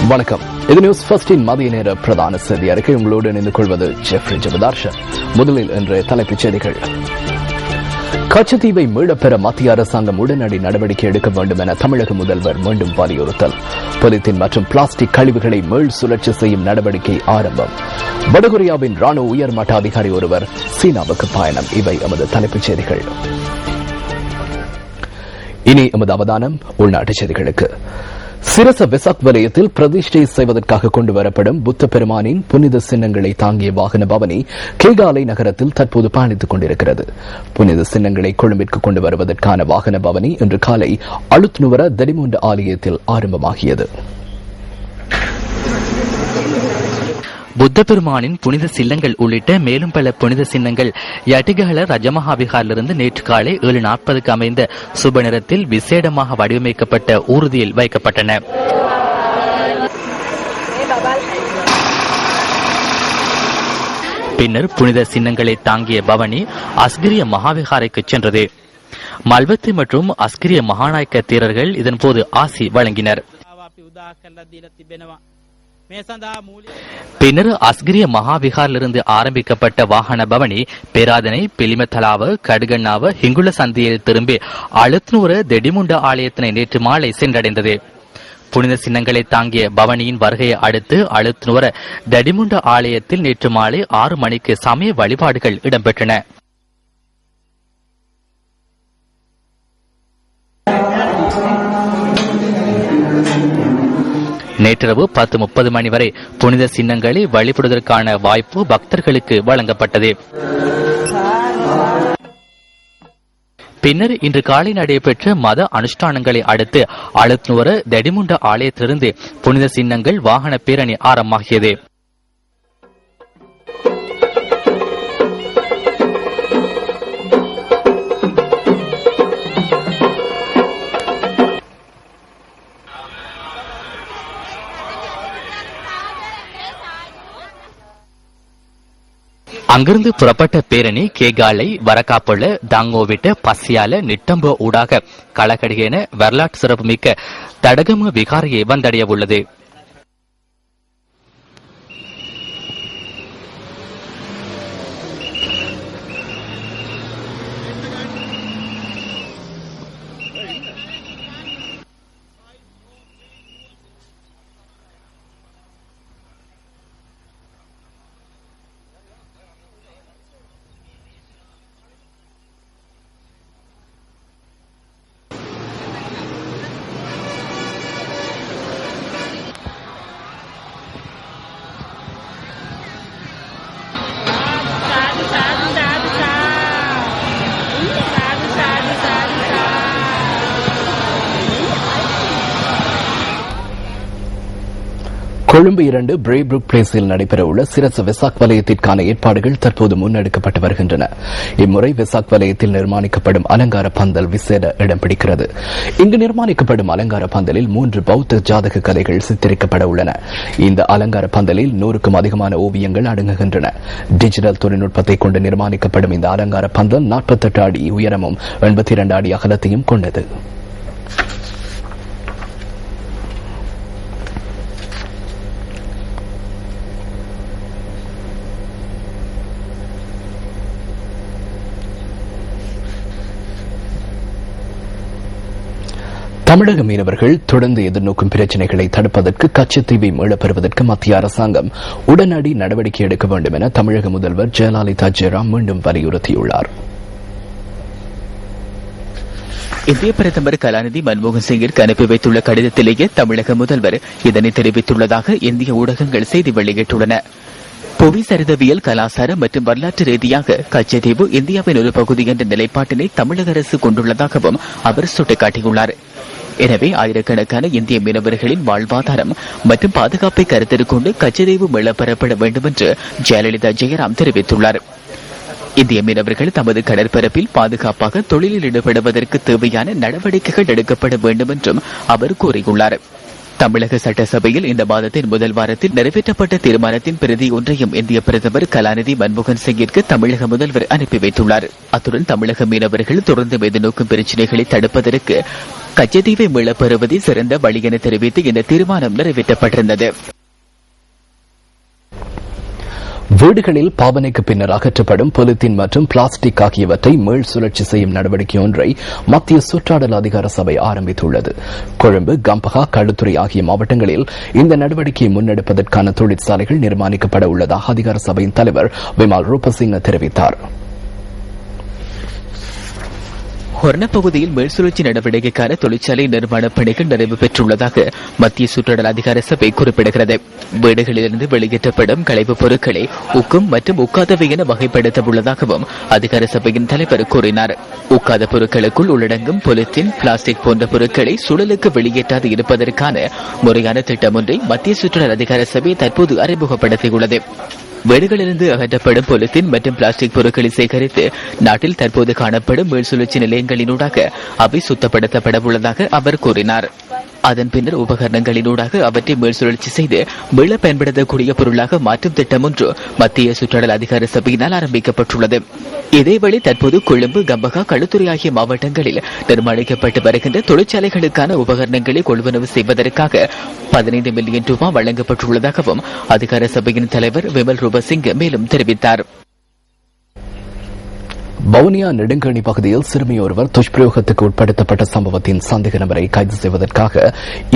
வணக்கம். இது நியூஸ் ஃபர்ஸ்டின் மதிய நேர பிரதான செய்தி அறிக்கை. உங்களோடு இணைந்து கொள்வது ஜெஃப்ரி ஜெபதார்ஷன். முதலில் இன்றைய தலைப்புச் செய்திகள். கச்சத்தீவை மீளப்பெற மத்திய அரசாங்கம் உடனடி நடவடிக்கை எடுக்க வேண்டும் என தமிழக முதல்வர் மீண்டும் வலியுறுத்தல். பொலித்தீன் மற்றும் பிளாஸ்டிக் கழிவுகளை மீள் சுழற்சி செய்யும் நடவடிக்கை ஆரம்பம். வடகொரியாவின் ராணுவ உயர்மட்ட அதிகாரி ஒருவர் சீனாவுக்கு பயணம். இவை எமது தலைப்புச் செய்திகள். இனி எமது அவதானம் உள்நாட்டுச் செய்திகளுக்கு. சிரச வெசாக் வலயத்தில் பிரதிஷ்டை செய்வதற்காக கொண்டுவரப்படும் புத்த பெருமானின் புனித சின்னங்களை தாங்கிய வாகன பவனி கேகாலை நகரத்தில் தற்போது பயணித்துக் கொண்டிருக்கிறது. புனித சின்னங்களை கொழும்பிற்கு கொண்டு வருவதற்கான வாகன பவனி இன்று காலை அழுத்னுவர தடிமுண்ட ஆலயத்தில் ஆரம்பமாகியது. புத்த பெருமானின் புனித சின்னங்கள் உள்ளிட்ட மேலும் பல புனித சின்னங்கள் யட்டிகஹல ரஜமஹாவிகாரிலிருந்து நேற்று காலை 7:40 அமைந்த சுப நிறத்தில் விசேடமாக வடிவமைக்கப்பட்ட ஊர்தியில் வைக்கப்பட்டன. பின்னர் புனித சின்னங்களை தாங்கிய பவனி அஸ்கிரிய மகாவிகாரைக்கு சென்றது. மல்வத்தி மற்றும் அஸ்கிரிய மகாநாயக்க தேரர்கள் இதன்போது ஆசி வழங்கினர். பின்னர் அஸ்கிரிய மகாவிகாரிலிருந்து ஆரம்பிக்கப்பட்ட வாகன பவனி பேராதனை, பிலிமத்தலாவ, கடுகண்ணாவ, ஹிங்குல சந்தியில் திரும்பி அழுத்னூர தெடிமுண்ட ஆலயத்தினை நேற்று மாலை சென்றடைந்தது. புனித சின்னங்களை தாங்கிய பவனியின் வருகையை அடுத்து அழுத்னூர தெடிமுண்ட ஆலயத்தில் நேற்று மாலை 6 மணிக்கு சமய வழிபாடுகள் இடம்பெற்றன. நேற்றிரவு 10:30 மணி வரை புனித சின்னங்களை வழிபடுவதற்கான வாய்ப்பு பக்தர்களுக்கு வழங்கப்பட்டது. பின்னர் இன்று காலை நடைபெற்ற மத அனுஷ்டானங்களை அடுத்து அழுத்னுவர தெடிமுண்ட ஆலயத்திலிருந்து புனித சின்னங்கள் வாகன பேரணி ஆரம்பமாகியது. அங்கிருந்து புறப்பட்ட பேரணி கேகாலை, வரக்காப்பொள்ள, தாங்கோவிட்ட, பசியால, நிட்டம்போ ஊடாக களகடியென வரலாற்று சிறப்புமிக்க தடகம விகாரையை வந்தடைய உள்ளது. கொழும்பு 2 பிரேப்ரூக் பிளேஸில் நடைபெறவுள்ள சிரச வெசாக் வலயத்திற்கான ஏற்பாடுகள் தற்போது முன்னெடுக்கப்பட்டு வருகின்றன. இம்முறை வெசாக் வலயத்தில் நிர்மாணிக்கப்படும் அலங்கார பந்தல் விசேட இடம் பிடிக்கிறது. இங்கு நிர்மாணிக்கப்படும் அலங்கார பந்தலில் 3 பௌத்த ஜாதக கதைகள் சித்தரிக்கப்பட உள்ளன. இந்த அலங்கார பந்தலில் 100க்கும் அதிகமான ஓவியங்கள் அடங்குகின்றன. டிஜிட்டல் தொழில்நுட்பத்தை கொண்டு நிர்மாணிக்கப்படும் இந்த அலங்கார பந்தல் 48 அடி உயரமும் 82 அடி அகலத்தையும் கொண்டது. தமிழக மீனவர்கள் தொடர்ந்து எதிர்நோக்கும் பிரச்சினைகளை தடுப்பதற்கு கச்சத்தீவை மீளப்பெறுவதற்கு மத்திய அரசாங்கம் உடனடி நடவடிக்கை எடுக்க வேண்டும் என தமிழக முதல்வர் ஜெயலலிதா ஜெயராம் மீண்டும் வலியுறுத்தியுள்ளார். இந்திய பிரதமர் கலாநிதி மன்மோகன் சிங்கிற்கு அனுப்பி வைத்துள்ள கடிதத்திலேயே தமிழக முதல்வர் இதனை தெரிவித்துள்ளதாக இந்திய ஊடகங்கள் செய்தி வெளியிட்டுள்ளன. புவி சரிதவியல், கலாச்சாரம் மற்றும் வரலாற்று ரீதியாக கச்சத்தீவு இந்தியாவின் ஒரு பகுதி என்ற நிலைப்பாட்டினை தமிழக அரசு கொண்டுள்ளதாகவும் அவர் சுட்டிக்காட்டியுள்ளார். எனவே ஆயிரக்கணக்கான இந்திய மீனவர்களின் வாழ்வாதாரம் மற்றும் பாதுகாப்பை கருத்தில் கொண்டு கச்சத்தீவு மீளப்பெறப்பட வேண்டும் என்று ஜெயலலிதா ஜெயராம் தெரிவித்துள்ளார். இந்திய மீனவர்கள் தமது கடற்பரப்பில் பாதுகாப்பாக தொழிலில் ஈடுபடுவதற்கு தேவையான நடவடிக்கைகள் எடுக்கப்பட வேண்டும் என்றும் அவர் கூறியுள்ளார். தமிழக சட்டசபையில் இந்த மாதத்தின் முதல் வாரத்தில் நிறைவேற்றப்பட்ட தீர்மானத்தின் பிரதி ஒன்றையும் இந்திய பிரதமர் கலாநிதி மன்மோகன் சிங்கிற்கு தமிழக முதல்வர் அனுப்பி வைத்துள்ளார். அத்துடன் தமிழக மீனவர்கள் தொடர்ந்து எதிர்நோக்கும் பிரச்சினைகளை தடுப்பதற்கு கச்சத்தீவை மீளப்பெறுவதே சிறந்த வழி என தெரிவித்து இந்த தீர்மானம் நிறைவேற்றப்பட்டிருந்தது. வீடுகளில் பாவனைக்கு பின்னர் அகற்றப்படும் பொலித்தீன் மற்றும் பிளாஸ்டிக் ஆகியவற்றை மீள் சுழற்சி செய்யும் நடவடிக்கை ஒன்றை மத்திய சுற்றாடல் அதிகார சபை ஆரம்பித்துள்ளது. கொழும்பு, கம்பஹா, களுத்துறை ஆகிய மாவட்டங்களில் இந்த நடவடிக்கையை முன்னெடுப்பதற்கான தொழிற்சாலைகள் நிர்மாணிக்கப்பட உள்ளதாக அதிகார சபையின் தலைவர் விமல் ரூபசிங்க தெரிவித்தார். ஹொர்ன பகுதியில் மேல்சுழற்சி நடவடிக்கைக்கான தொழிற்சாலை நிர்மாண பணிகள் நிறைவு பெற்றுள்ளதாக மத்திய சுற்றுலா அதிகார சபை குறிப்பிடுகிறது. வீடுகளிலிருந்து வெளியேற்றப்படும் கழிவுப் பொருட்களை உக்கும் மற்றும் உக்காதவை என வகைப்படுத்த உள்ளதாகவும் அதிகார சபையின் தலைவர் கூறினார். உக்காத பொருட்களுக்குள் உள்ளடங்கும் பொலித்தீன், பிளாஸ்டிக் போன்ற பொருட்களை சுழலுக்கு வெளியேற்றாது இருப்பதற்கான முறையான திட்டம் ஒன்றை மத்திய சுற்றுலா அதிகார சபை தற்போது அறிமுகப்படுத்தியுள்ளது. வீடுகளிலிருந்து அகற்றப்படும் பொலித்தீன் மற்றும் பிளாஸ்டிக் பொருட்களை சேகரித்து நாட்டில் தற்போது காணப்படும் மீள்சுழற்சி நிலையங்களினூடாக அவை சுத்தப்படுத்தப்பட உள்ளதாக அவர் கூறினார். அதன் பின்னர் உபகரணங்களினூடாக அவற்றை மீள்சுழற்சி செய்து மீள பயன்படுத்தக்கூடிய பொருளாக மாற்றும் திட்டம் ஒன்று மத்திய சுற்றுலா அதிகார சபையினால் ஆரம்பிக்கப்பட்டுள்ளது. இதேவேளை தற்போது கொழும்பு, கம்பகா, களுத்துறை ஆகிய மாவட்டங்களில் நிர்மாணிக்கப்பட்டு வருகின்ற தொழிற்சாலைகளுக்கான உபகரணங்களை கொள்வனவு செய்வதற்காக 15 மில்லியன் ரூபாய் வழங்கப்பட்டுள்ளதாகவும் அதிகார சபையின் தலைவர் விமல் ரூபசிங்க மேலும் தெரிவித்தார். வவுனியா நெடுங்கணி பகுதியில் சிறுமி ஒருவர் துஷ்பிரயோகத்துக்கு உட்படுத்தப்பட்ட சம்பவத்தின் சந்தேக நபரை கைது செய்வதற்காக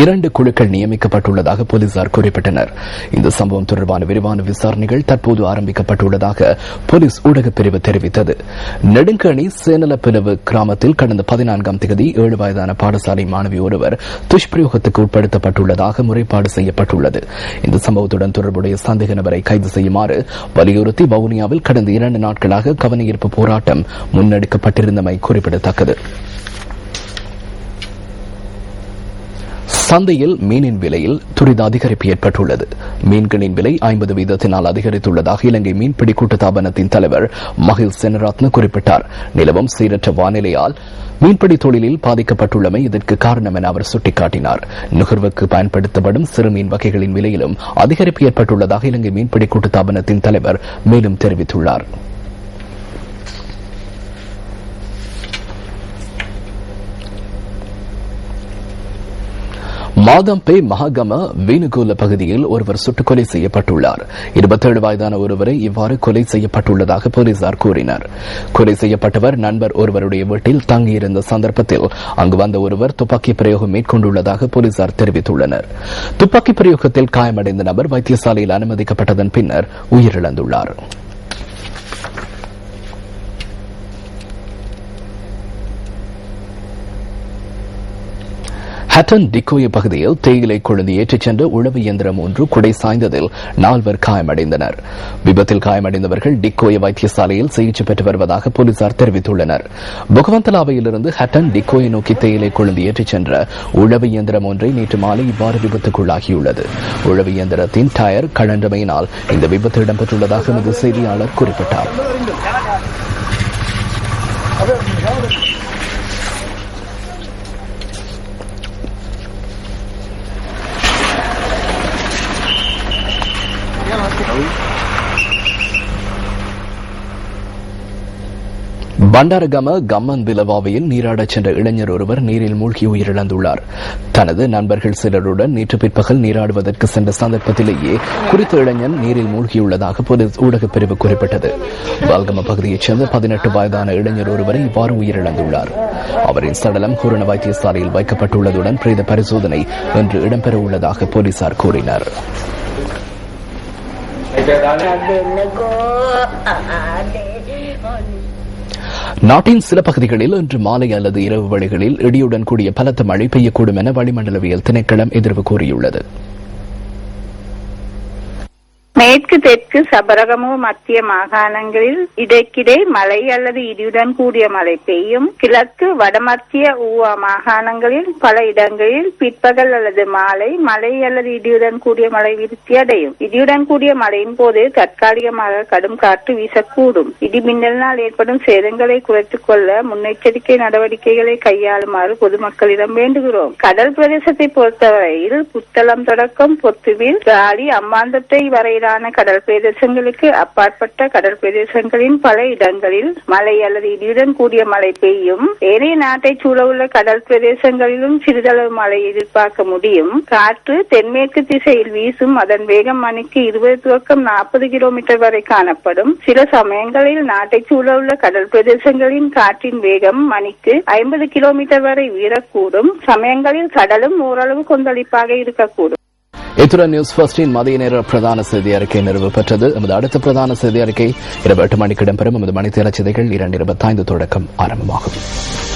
2 குழுக்கள் நியமிக்கப்பட்டுள்ளதாக போலீசார் குறிப்பிட்டனர். இந்த சம்பவம் தொடர்பான விரிவான விசாரணைகள் தற்போது ஆரம்பிக்கப்பட்டுள்ளதாக போலீஸ் ஊடகப் பிரிவு தெரிவித்தது. நெடுங்கணி சேனலப்பிலவு கிராமத்தில் கடந்த 14ஆம் தேதி 7 வயதான பாடசாலை மாணவி ஒருவர் துஷ்பிரயோகத்துக்கு உட்படுத்தப்பட்டுள்ளதாக முறைப்பாடு செய்யப்பட்டுள்ளது. இந்த சம்பவத்துடன் தொடர்புடைய சந்தேக நபரை கைது செய்யுமாறு வலியுறுத்தி வவுனியாவில் கடந்த 2 நாட்களாக கவனஈர்ப்பு போராட்டம் முன்னெடுக்கப்பட்டிருந்தமை குறிப்பிடத்தக்கது. சந்தையில் மீனின் விலையில் துரித அதிகரிப்பு ஏற்பட்டுள்ளது. மீன்களின் விலை 50 வீதத்தினால் அதிகரித்துள்ளதாக இலங்கை மீன்பிடி கூட்டுத்தாபனத்தின் தலைவர் மகில் செனரத்ன குறிப்பிட்டார். நிலவும் சீரற்ற வானிலையால் மீன்பிடி தொழிலில் பாதிக்கப்பட்டுள்ளமை இதற்கு காரணம் என அவர் சுட்டிக்காட்டினார். நுகர்வுக்கு பயன்படுத்தப்படும் சிறு மீன் வகைகளின் விலையிலும் அதிகரிப்பு ஏற்பட்டுள்ளதாக இலங்கை மீன்பிடி கூட்டுத்தாபனத்தின் தலைவர் மேலும் தெரிவித்துள்ளார். மாதம்பே மகாகம வேணுகோல பகுதியில் ஒருவர் சுட்டுக் கொலை செய்யப்பட்டுள்ளார். 27 வயதான ஒருவரை இவ்வாறு கொலை செய்யப்பட்டுள்ளதாக போலீசார் கூறினர். கொலை செய்யப்பட்டவர் நண்பர் ஒருவருடைய வீட்டில் தங்கியிருந்த சந்தர்ப்பத்தில் அங்கு வந்த ஒருவர் துப்பாக்கி பிரயோகம் மேற்கொண்டுள்ளதாக போலீசார் தெரிவித்துள்ளனர். துப்பாக்கி பிரயோகத்தில் காயமடைந்த நபர் வைத்தியசாலையில் அனுமதிக்கப்பட்டதன் பின்னர் உயிரிழந்துள்ளார். ஹட்டன் டிக்கோய பகுதியில் தேயிலை கொழுந்து ஏற்றிச் சென்ற உழவு இயந்திரம் ஒன்று குடை சாய்ந்ததில் 4 காயமடைந்தனர். விபத்தில் காயமடைந்தவர்கள் டிக்கோய வைத்தியசாலையில் சிகிச்சை பெற்று வருவதாக போலீசார் தெரிவித்துள்ளனர். புகவந்தலாவையிலிருந்து ஹட்டன் டிக்கோயை நோக்கி தேயிலை கொழுந்து ஏற்றிச் சென்ற உழவு இயந்திரம் ஒன்றை நேற்று மாலை இவ்வாறு விபத்துக்குள்ளாகியுள்ளது. உழவு இயந்திரத்தின் டயர் கழன்றமையினால் இந்த விபத்து இடம்பெற்றுள்ளதாக எமது செய்தியாளர் குறிப்பிட்டார். பண்டாரகம கம்மன் விலவாவையில் நீராடச் சென்ற இளைஞர் ஒருவர் நீரில் மூழ்கி உயிரிழந்துள்ளார். தனது நண்பர்கள் சிலருடன் நேற்று பிற்பகல் நீராடுவதற்கு சென்ற சந்தர்ப்பத்திலேயே குறித்த இளைஞன் நீரில் மூழ்கியுள்ளதாக போலீஸ் ஊடகப் பிரிவு குறிப்பிட்டது. பால்கம பகுதியைச் சேர்ந்த 18 வயதான இளைஞர் ஒருவரை இவ்வாறு உயிரிழந்துள்ளார். அவரின் சடலம் ஹூரண வைத்தியசாலையில் வைக்கப்பட்டுள்ளதுடன் பிரேத பரிசோதனை இன்று இடம்பெற உள்ளதாக போலீசார் கூறினர். நாட்டின் சில பகுதிகளில் இன்று மாலை அல்லது இரவு வேளைகளில் இடியுடன் கூடிய பலத்த மழை பெய்யக்கூடும் என வளிமண்டலவியல் திணைக்களம் எதிர்வு கூறியுள்ளது. மேற்கு தெற்கு சபரகமு மத்திய மாகாணங்களில் இடைக்கிடை மழை அல்லது இடியுடன் கூடிய மழை பெய்யும். கிழக்கு வடமத்திய ஊவா மாகாணங்களில் பல இடங்களில் பிற்பகல் அல்லது மாலை மழை அல்லது இடியுடன் கூடிய மழை விருத்தி அடையும். இடியுடன் கூடிய மழையின் போது தற்காலிகமாக கடும் காற்று வீசக்கூடும். இடி மின்னலினால் ஏற்படும் சேதங்களை குறைத்துக் கொள்ள முன்னெச்சரிக்கை நடவடிக்கைகளை கையாளுமாறு பொதுமக்களிடம் வேண்டுகிறோம். கடல் பிரதேசத்தை பொறுத்தவரையில் புத்தளம் தொடக்கம் பொத்துவில், காலி, அம்மாந்தொட்டை வரையிலான வரையிலான கடல் பிரதேசங்களுக்கு அப்பாற்பட்ட கடல் பிரதேசங்களின் பல இடங்களில் மழை அல்லது இடியுடன் கூடிய மழை பெய்யும். ஏனைய நாட்டை சூழவுள்ள கடல் பிரதேசங்களிலும் சிறிதளவு மழை எதிர்பார்க்க முடியும். காற்று தென்மேற்கு திசையில் வீசும். அதன் வேகம் மணிக்கு 20 துவக்கம் 40 கிலோமீட்டர் வரை காணப்படும். சில சமயங்களில் நாட்டை சூழவுள்ள கடல் பிரதேசங்களின் காற்றின் வேகம் மணிக்கு 50 கிலோமீட்டர் வரை உயரக்கூடும். சமயங்களில் கடலும் ஓரளவு கொந்தளிப்பாக இருக்கக்கூடும். இத்துடன் நியூஸ் ஃபர்ஸ்டின் மதிய நேர பிரதான செய்தி அறிக்கை நிறைவு பெற்றது. எமது அடுத்த பிரதான செய்தி அறிக்கை 8 மணிக்கு இடம்பெறும். எமது மணித்தேர செய்திகள் 2:25 தொடக்கம் ஆரம்பமாகும்.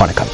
வணக்கம்.